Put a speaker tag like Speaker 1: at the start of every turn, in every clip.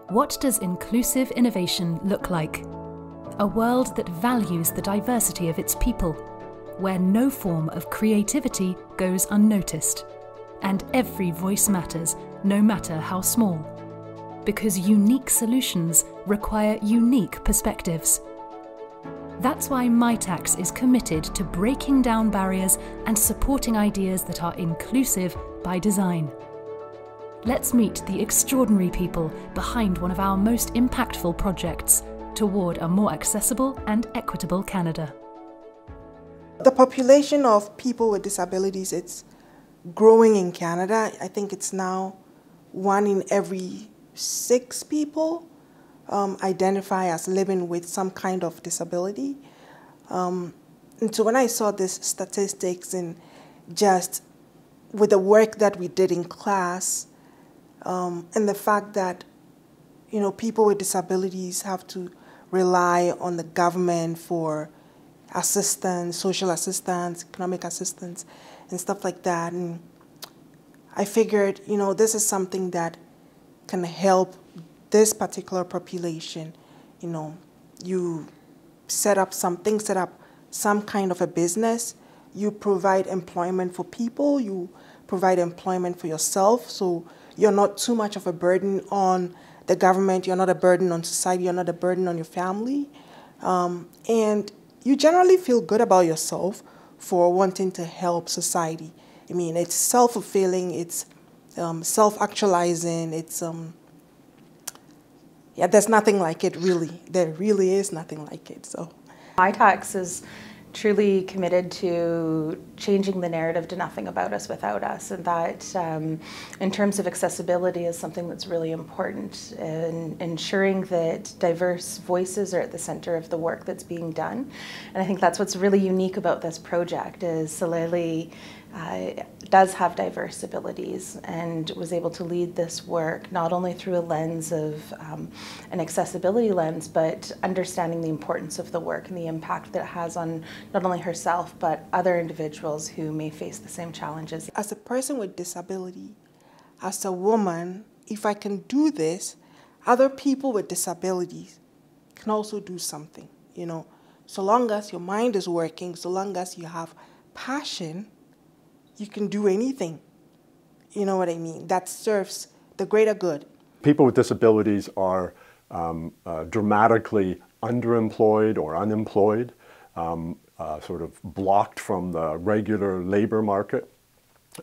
Speaker 1: What does inclusive innovation look like? A world that values the diversity of its people, where no form of creativity goes unnoticed, and every voice matters, no matter how small. Because unique solutions require unique perspectives. That's why Mitacs is committed to breaking down barriers and supporting ideas that are inclusive by design. Let's meet the extraordinary people behind one of our most impactful projects toward a more accessible and equitable Canada.
Speaker 2: The population of people with disabilities, it's growing in Canada. I think it's now 1 in every 6 people identify as living with some kind of disability. And so when I saw these statistics and just with the work that we did in class, and the fact that, you know, people with disabilities have to rely on the government for assistance, social assistance, economic assistance, and stuff like that. And I figured, you know, this is something that can help this particular population. You know, you set up some kind of a business, you provide employment for people, you provide employment for yourself, so you're not too much of a burden on the government, you're not a burden on society, you're not a burden on your family. And you generally feel good about yourself for wanting to help society. I mean, it's self-fulfilling, it's self-actualizing, it's, yeah, there's nothing like it really. There really is nothing like it, so.
Speaker 3: Mitacs is truly committed to changing the narrative to nothing about us without us, and that in terms of accessibility is something that's really important, in ensuring that diverse voices are at the center of the work that's being done. And I think that's what's really unique about this project is Saleli does have diverse abilities and was able to lead this work not only through a lens of an accessibility lens, but understanding the importance of the work and the impact that it has on not only herself but other individuals who may face the same challenges.
Speaker 2: As a person with disability, as a woman, if I can do this, other people with disabilities can also do something, you know. So long as your mind is working, so long as you have passion, you can do anything. You know what I mean? That serves the greater good.
Speaker 4: People with disabilities are dramatically underemployed or unemployed, sort of blocked from the regular labor market.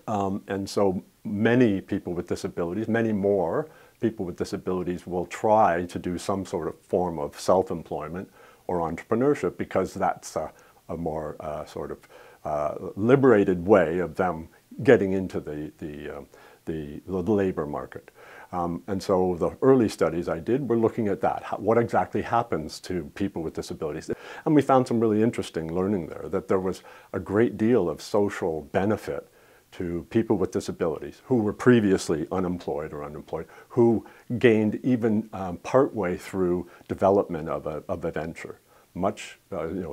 Speaker 4: And so many people with disabilities, many more people with disabilities will try to do some sort of form of self-employment or entrepreneurship because that's a more sort of liberated way of them getting into the labor market. And so the early studies I did were looking at that, what exactly happens to people with disabilities. And we found some really interesting learning there, that there was a great deal of social benefit to people with disabilities who were previously unemployed or underemployed, who gained even partway through development of a venture.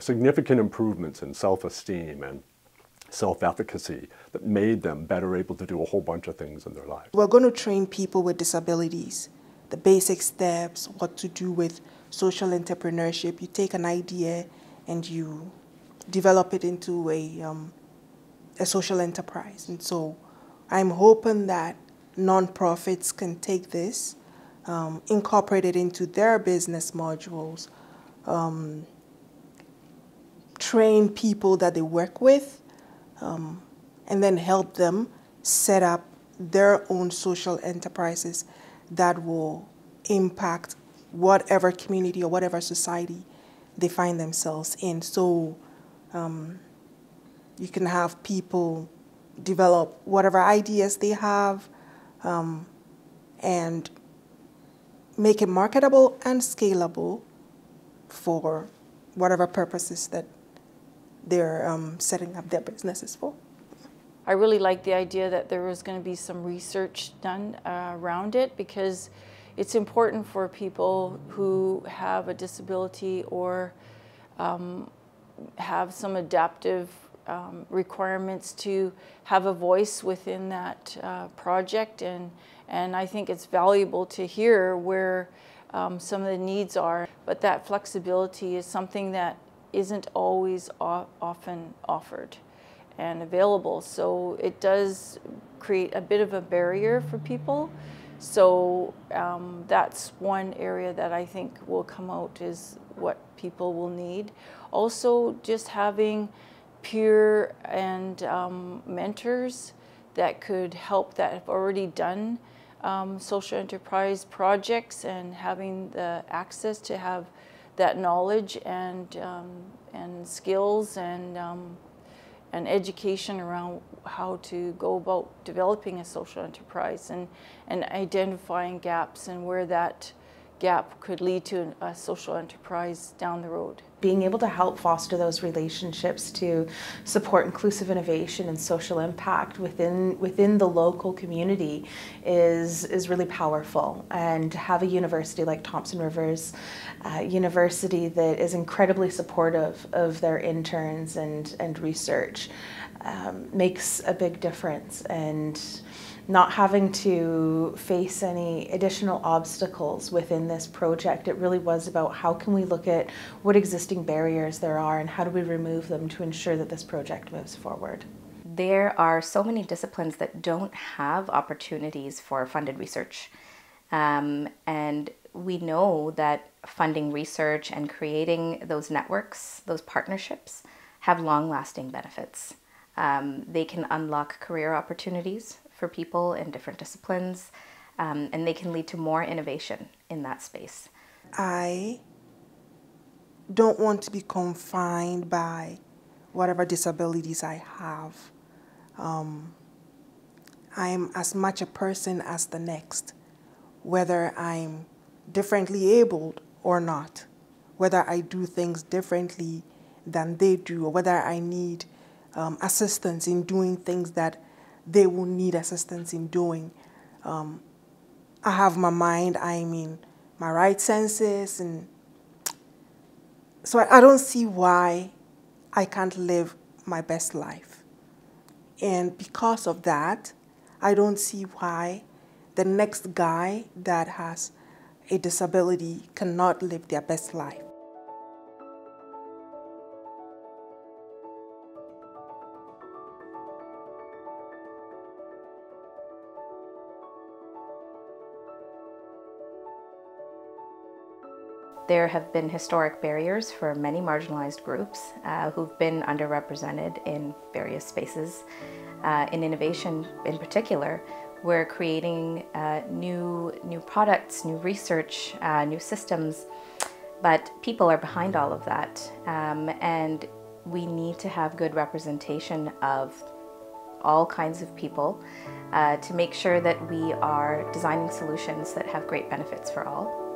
Speaker 4: Significant improvements in self-esteem and self-efficacy that made them better able to do a whole bunch of things in their lives.
Speaker 2: We're going to train people with disabilities, the basic steps, what to do with social entrepreneurship. You take an idea and you develop it into a social enterprise. And so I'm hoping that nonprofits can take this, incorporate it into their business modules, train people that they work with, and then help them set up their own social enterprises that will impact whatever community or whatever society they find themselves in. So you can have people develop whatever ideas they have and make it marketable and scalable for whatever purposes that they're setting up their businesses for.
Speaker 5: I really like the idea that there was going to be some research done around it, because it's important for people who have a disability or have some adaptive requirements to have a voice within that project, and I think it's valuable to hear where some of the needs are, but that flexibility is something that isn't always often offered and available, so it does create a bit of a barrier for people. So that's one area that I think will come out, is what people will need. Also, just having peer and mentors that could help, that have already done social enterprise projects, and having the access to have that knowledge and skills and education around how to go about developing a social enterprise, and identifying gaps and where that gap could lead to a social enterprise down the road.
Speaker 3: Being able to help foster those relationships to support inclusive innovation and social impact within the local community is really powerful. And to have a university like Thompson Rivers University that is incredibly supportive of their interns and research makes a big difference. And not having to face any additional obstacles within this project, it really was about how can we look at what existing barriers there are and how do we remove them to ensure that this project moves forward.
Speaker 6: There are so many disciplines that don't have opportunities for funded research. And we know that funding research and creating those networks, those partnerships, have long-lasting benefits. They can unlock career opportunities for people in different disciplines, and they can lead to more innovation in that space.
Speaker 2: I don't want to be confined by whatever disabilities I have. I'm as much a person as the next, whether I'm differently abled or not, whether I do things differently than they do, or whether I need assistance in doing things that they will need assistance in doing. I have my mind, I'm in my right senses, and so I don't see why I can't live my best life. And because of that, I don't see why the next guy that has a disability cannot live their best life.
Speaker 6: There have been historic barriers for many marginalized groups who've been underrepresented in various spaces. In innovation in particular, we're creating new products, new research, new systems, but people are behind all of that. And we need to have good representation of all kinds of people to make sure that we are designing solutions that have great benefits for all.